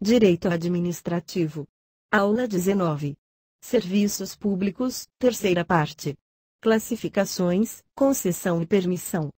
Direito Administrativo. Aula 19. Serviços Públicos, terceira parte. Classificações, concessão e permissão.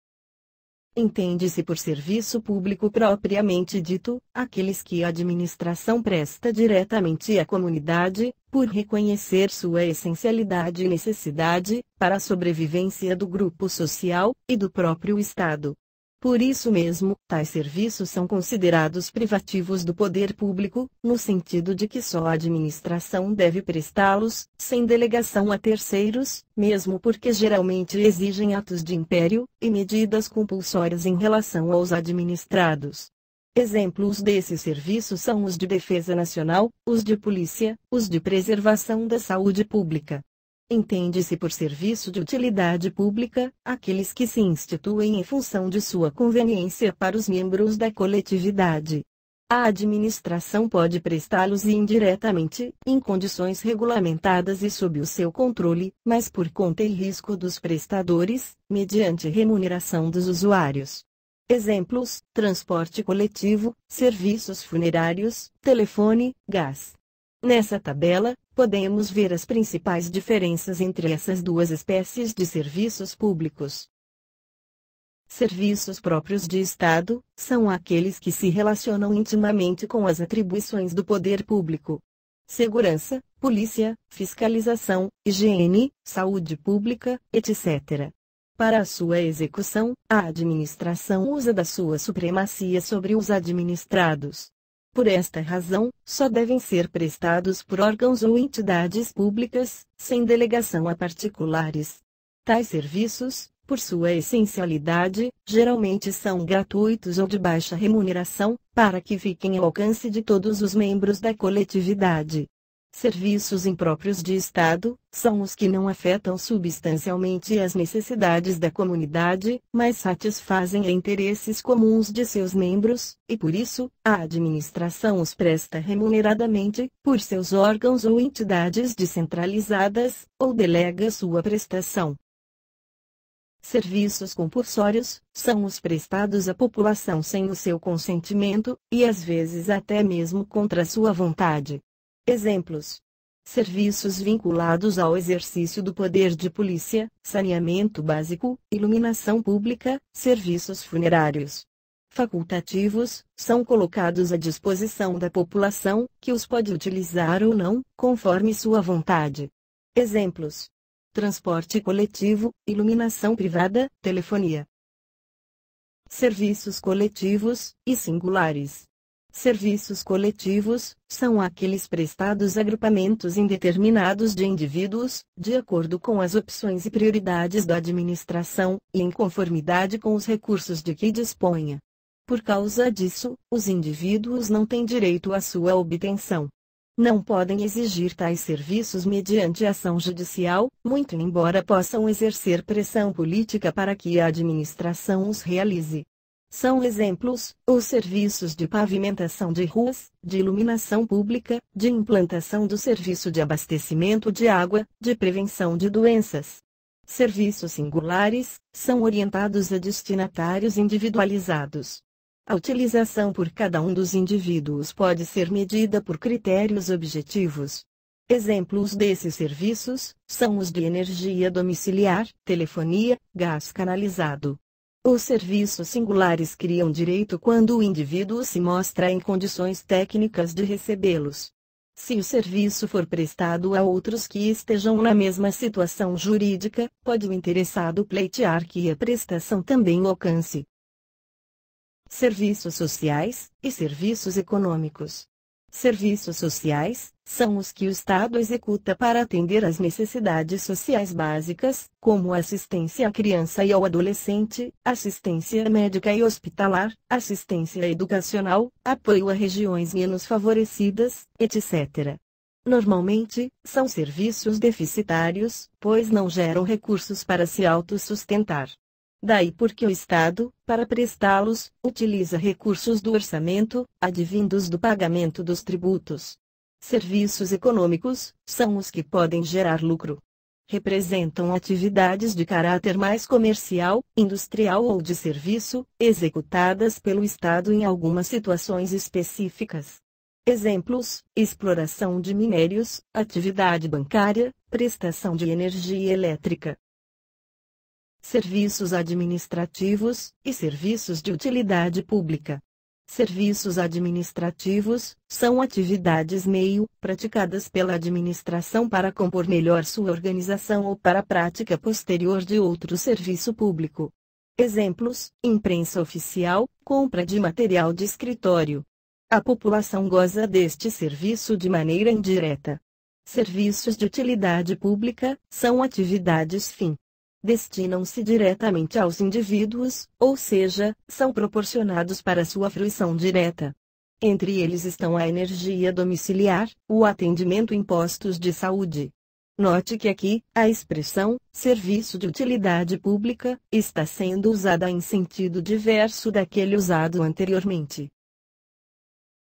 Entende-se por serviço público propriamente dito, aqueles que a administração presta diretamente à comunidade, por reconhecer sua essencialidade e necessidade, para a sobrevivência do grupo social, e do próprio Estado. Por isso mesmo, tais serviços são considerados privativos do poder público, no sentido de que só a administração deve prestá-los, sem delegação a terceiros, mesmo porque geralmente exigem atos de império, e medidas compulsórias em relação aos administrados. Exemplos desses serviços são os de defesa nacional, os de polícia, os de preservação da saúde pública. Entende-se por serviço de utilidade pública, aqueles que se instituem em função de sua conveniência para os membros da coletividade. A administração pode prestá-los indiretamente, em condições regulamentadas e sob o seu controle, mas por conta e risco dos prestadores, mediante remuneração dos usuários. Exemplos: transporte coletivo, serviços funerários, telefone, gás. Nessa tabela, podemos ver as principais diferenças entre essas duas espécies de serviços públicos. Serviços próprios de Estado são aqueles que se relacionam intimamente com as atribuições do poder público. Segurança, polícia, fiscalização, higiene, saúde pública, etc. Para a sua execução, a administração usa da sua supremacia sobre os administrados. Por esta razão, só devem ser prestados por órgãos ou entidades públicas, sem delegação a particulares. Tais serviços, por sua essencialidade, geralmente são gratuitos ou de baixa remuneração, para que fiquem ao alcance de todos os membros da coletividade. Serviços impróprios de Estado são os que não afetam substancialmente as necessidades da comunidade, mas satisfazem interesses comuns de seus membros, e por isso, a administração os presta remuneradamente, por seus órgãos ou entidades descentralizadas, ou delega sua prestação. Serviços compulsórios são os prestados à população sem o seu consentimento, e às vezes até mesmo contra sua vontade. Exemplos: serviços vinculados ao exercício do poder de polícia, saneamento básico, iluminação pública, serviços funerários. Facultativos, são colocados à disposição da população, que os pode utilizar ou não, conforme sua vontade. Exemplos: transporte coletivo, iluminação privada, telefonia. Serviços coletivos e singulares. Serviços coletivos são aqueles prestados a agrupamentos indeterminados de indivíduos, de acordo com as opções e prioridades da administração, e em conformidade com os recursos de que disponha. Por causa disso, os indivíduos não têm direito à sua obtenção. Não podem exigir tais serviços mediante ação judicial, muito embora possam exercer pressão política para que a administração os realize. São exemplos, os serviços de pavimentação de ruas, de iluminação pública, de implantação do serviço de abastecimento de água, de prevenção de doenças. Serviços singulares, são orientados a destinatários individualizados. A utilização por cada um dos indivíduos pode ser medida por critérios objetivos. Exemplos desses serviços são os de energia domiciliar, telefonia, gás canalizado. Os serviços singulares criam direito quando o indivíduo se mostra em condições técnicas de recebê-los. Se o serviço for prestado a outros que estejam na mesma situação jurídica, pode o interessado pleitear que a prestação também o alcance. Serviços sociais e serviços econômicos. Serviços sociais são os que o Estado executa para atender às necessidades sociais básicas, como assistência à criança e ao adolescente, assistência médica e hospitalar, assistência educacional, apoio a regiões menos favorecidas, etc. Normalmente, são serviços deficitários, pois não geram recursos para se autossustentar. Daí porque o Estado, para prestá-los, utiliza recursos do orçamento, advindos do pagamento dos tributos. Serviços econômicos são os que podem gerar lucro. Representam atividades de caráter mais comercial, industrial ou de serviço, executadas pelo Estado em algumas situações específicas. Exemplos: exploração de minérios, atividade bancária, prestação de energia elétrica. Serviços administrativos e serviços de utilidade pública. Serviços administrativos são atividades meio praticadas pela administração para compor melhor sua organização ou para a prática posterior de outro serviço público. Exemplos: imprensa oficial, compra de material de escritório. A população goza deste serviço de maneira indireta. Serviços de utilidade pública são atividades fim. Destinam-se diretamente aos indivíduos, ou seja, são proporcionados para sua fruição direta. Entre eles estão a energia domiciliar, o atendimento em postos de saúde. Note que aqui, a expressão serviço de utilidade pública está sendo usada em sentido diverso daquele usado anteriormente.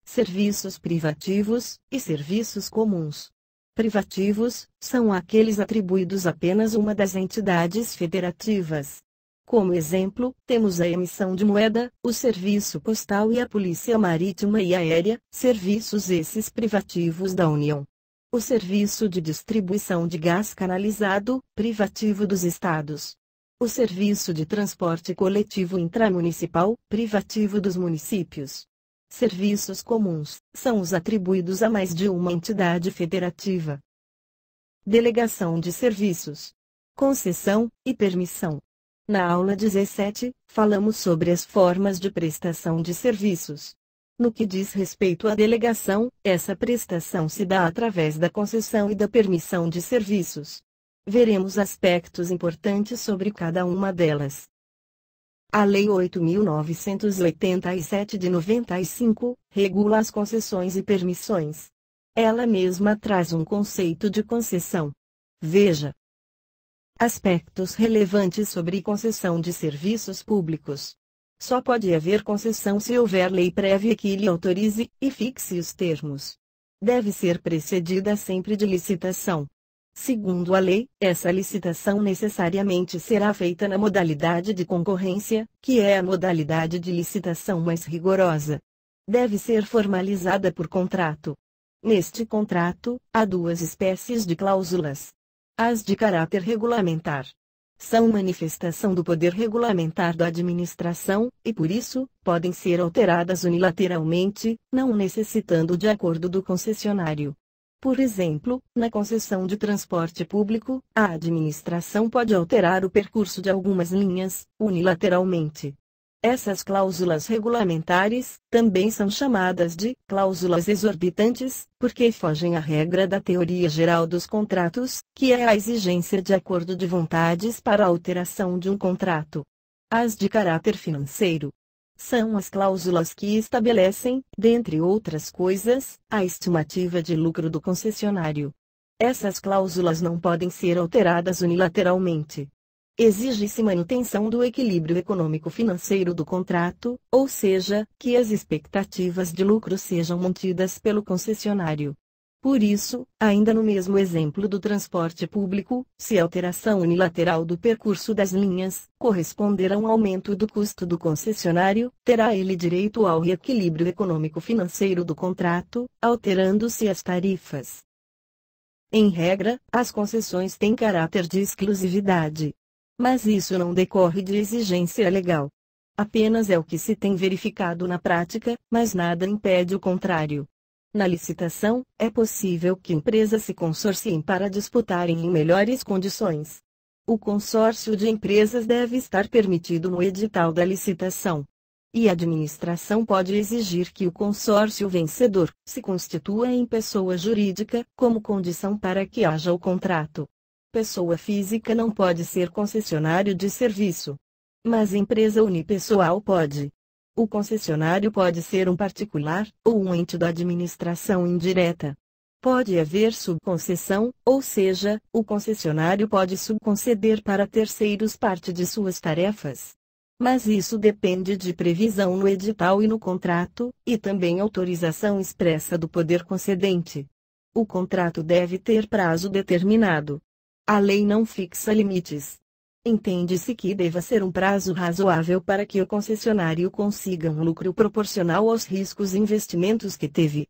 Serviços privativos e serviços comuns. Privativos são aqueles atribuídos apenas a uma das entidades federativas. Como exemplo, temos a emissão de moeda, o serviço postal e a polícia marítima e aérea, serviços esses privativos da União. O serviço de distribuição de gás canalizado, privativo dos estados. O serviço de transporte coletivo intramunicipal, privativo dos municípios. Serviços comuns são os atribuídos a mais de uma entidade federativa. Delegação de serviços. Concessão e permissão. Na aula 17, falamos sobre as formas de prestação de serviços. No que diz respeito à delegação, essa prestação se dá através da concessão e da permissão de serviços. Veremos aspectos importantes sobre cada uma delas. A Lei 8.987 de 95 regula as concessões e permissões. Ela mesma traz um conceito de concessão. Veja. Aspectos relevantes sobre concessão de serviços públicos. Só pode haver concessão se houver lei prévia que lhe autorize e fixe os termos. Deve ser precedida sempre de licitação. Segundo a lei, essa licitação necessariamente será feita na modalidade de concorrência, que é a modalidade de licitação mais rigorosa. Deve ser formalizada por contrato. Neste contrato, há duas espécies de cláusulas. As de caráter regulamentar. São manifestação do poder regulamentar da administração, e por isso, podem ser alteradas unilateralmente, não necessitando de acordo do concessionário. Por exemplo, na concessão de transporte público, a administração pode alterar o percurso de algumas linhas, unilateralmente. Essas cláusulas regulamentares também são chamadas de cláusulas exorbitantes, porque fogem à regra da teoria geral dos contratos, que é a exigência de acordo de vontades para a alteração de um contrato. As de caráter financeiro são as cláusulas que estabelecem, dentre outras coisas, a estimativa de lucro do concessionário. Essas cláusulas não podem ser alteradas unilateralmente. Exige-se manutenção do equilíbrio econômico-financeiro do contrato, ou seja, que as expectativas de lucro sejam mantidas pelo concessionário. Por isso, ainda no mesmo exemplo do transporte público, se a alteração unilateral do percurso das linhas corresponder a um aumento do custo do concessionário, terá ele direito ao reequilíbrio econômico-financeiro do contrato, alterando-se as tarifas. Em regra, as concessões têm caráter de exclusividade. Mas isso não decorre de exigência legal. Apenas é o que se tem verificado na prática, mas nada impede o contrário. Na licitação, é possível que empresas se consorciem para disputarem em melhores condições. O consórcio de empresas deve estar permitido no edital da licitação. E a administração pode exigir que o consórcio vencedor se constitua em pessoa jurídica, como condição para que haja o contrato. Pessoa física não pode ser concessionário de serviço. Mas empresa unipessoal pode. O concessionário pode ser um particular, ou um ente da administração indireta. Pode haver subconcessão, ou seja, o concessionário pode subconceder para terceiros parte de suas tarefas. Mas isso depende de previsão no edital e no contrato, e também autorização expressa do poder concedente. O contrato deve ter prazo determinado. A lei não fixa limites. Entende-se que deva ser um prazo razoável para que o concessionário consiga um lucro proporcional aos riscos e investimentos que teve.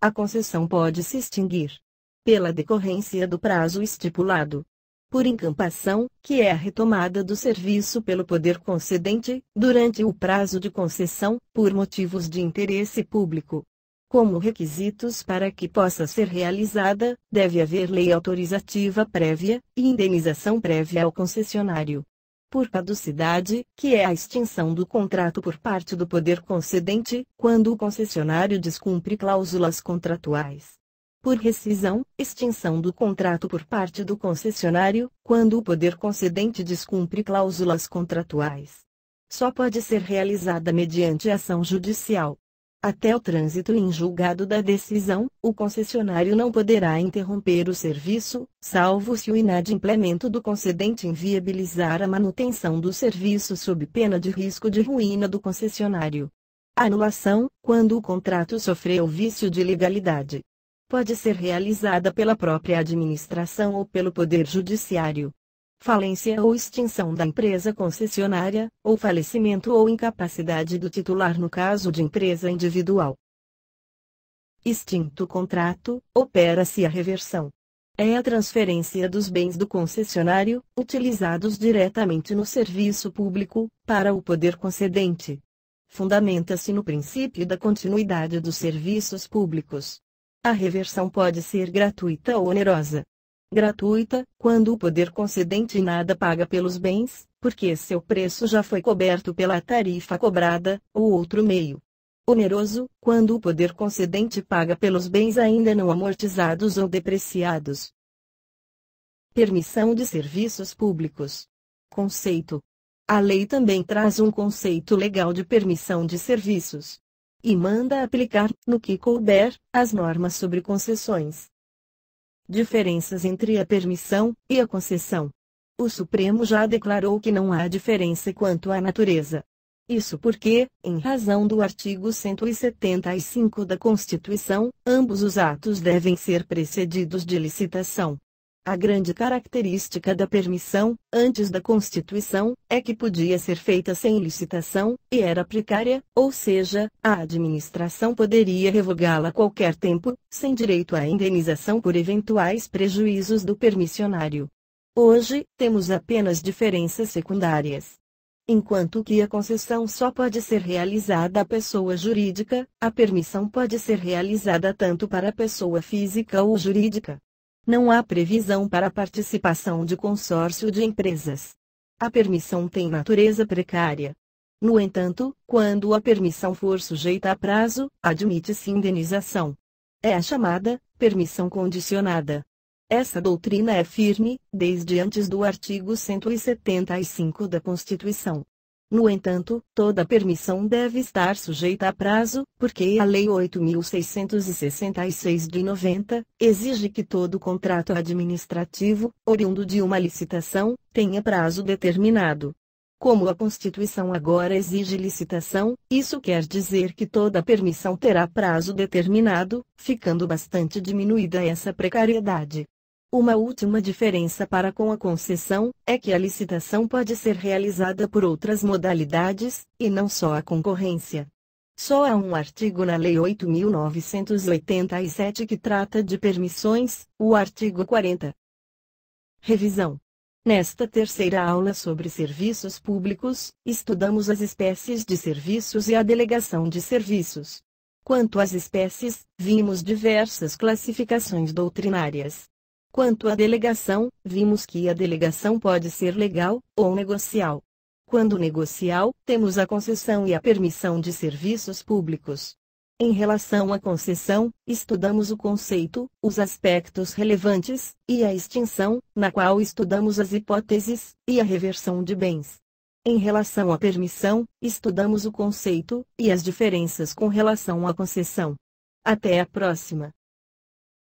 A concessão pode se extinguir pela decorrência do prazo estipulado, por incampação, que é a retomada do serviço pelo poder concedente, durante o prazo de concessão, por motivos de interesse público. Como requisitos para que possa ser realizada, deve haver lei autorizativa prévia e indenização prévia ao concessionário. Por caducidade, que é a extinção do contrato por parte do poder concedente, quando o concessionário descumpre cláusulas contratuais. Por rescisão, extinção do contrato por parte do concessionário, quando o poder concedente descumpre cláusulas contratuais. Só pode ser realizada mediante ação judicial. Até o trânsito em julgado da decisão, o concessionário não poderá interromper o serviço, salvo se o inadimplemento do concedente inviabilizar a manutenção do serviço sob pena de risco de ruína do concessionário. Anulação, quando o contrato sofreu vício de legalidade. Pode ser realizada pela própria administração ou pelo Poder Judiciário. Falência ou extinção da empresa concessionária, ou falecimento ou incapacidade do titular no caso de empresa individual. Extinto o contrato, opera-se a reversão. É a transferência dos bens do concessionário, utilizados diretamente no serviço público, para o poder concedente. Fundamenta-se no princípio da continuidade dos serviços públicos. A reversão pode ser gratuita ou onerosa. Gratuita, quando o poder concedente nada paga pelos bens, porque seu preço já foi coberto pela tarifa cobrada, ou outro meio. Oneroso, quando o poder concedente paga pelos bens ainda não amortizados ou depreciados. Permissão de serviços públicos. Conceito. A lei também traz um conceito legal de permissão de serviços. E manda aplicar, no que couber, as normas sobre concessões. Diferenças entre a permissão e a concessão. O Supremo já declarou que não há diferença quanto à natureza. Isso porque, em razão do artigo 175 da Constituição, ambos os atos devem ser precedidos de licitação. A grande característica da permissão, antes da Constituição, é que podia ser feita sem licitação, e era precária, ou seja, a administração poderia revogá-la a qualquer tempo, sem direito à indenização por eventuais prejuízos do permissionário. Hoje, temos apenas diferenças secundárias. Enquanto que a concessão só pode ser realizada à pessoa jurídica, a permissão pode ser realizada tanto para a pessoa física ou jurídica. Não há previsão para a participação de consórcio de empresas. A permissão tem natureza precária. No entanto, quando a permissão for sujeita a prazo, admite-se indenização. É a chamada permissão condicionada. Essa doutrina é firme, desde antes do artigo 175 da Constituição. No entanto, toda permissão deve estar sujeita a prazo, porque a Lei 8.666 de 90, exige que todo contrato administrativo, oriundo de uma licitação, tenha prazo determinado. Como a Constituição agora exige licitação, isso quer dizer que toda permissão terá prazo determinado, ficando bastante diminuída essa precariedade. Uma última diferença para com a concessão, é que a licitação pode ser realizada por outras modalidades, e não só a concorrência. Só há um artigo na Lei 8.987 que trata de permissões, o artigo 40. Revisão. Nesta terceira aula sobre serviços públicos, estudamos as espécies de serviços e a delegação de serviços. Quanto às espécies, vimos diversas classificações doutrinárias. Quanto à delegação, vimos que a delegação pode ser legal, ou negocial. Quando negocial, temos a concessão e a permissão de serviços públicos. Em relação à concessão, estudamos o conceito, os aspectos relevantes, e a extinção, na qual estudamos as hipóteses, e a reversão de bens. Em relação à permissão, estudamos o conceito, e as diferenças com relação à concessão. Até a próxima!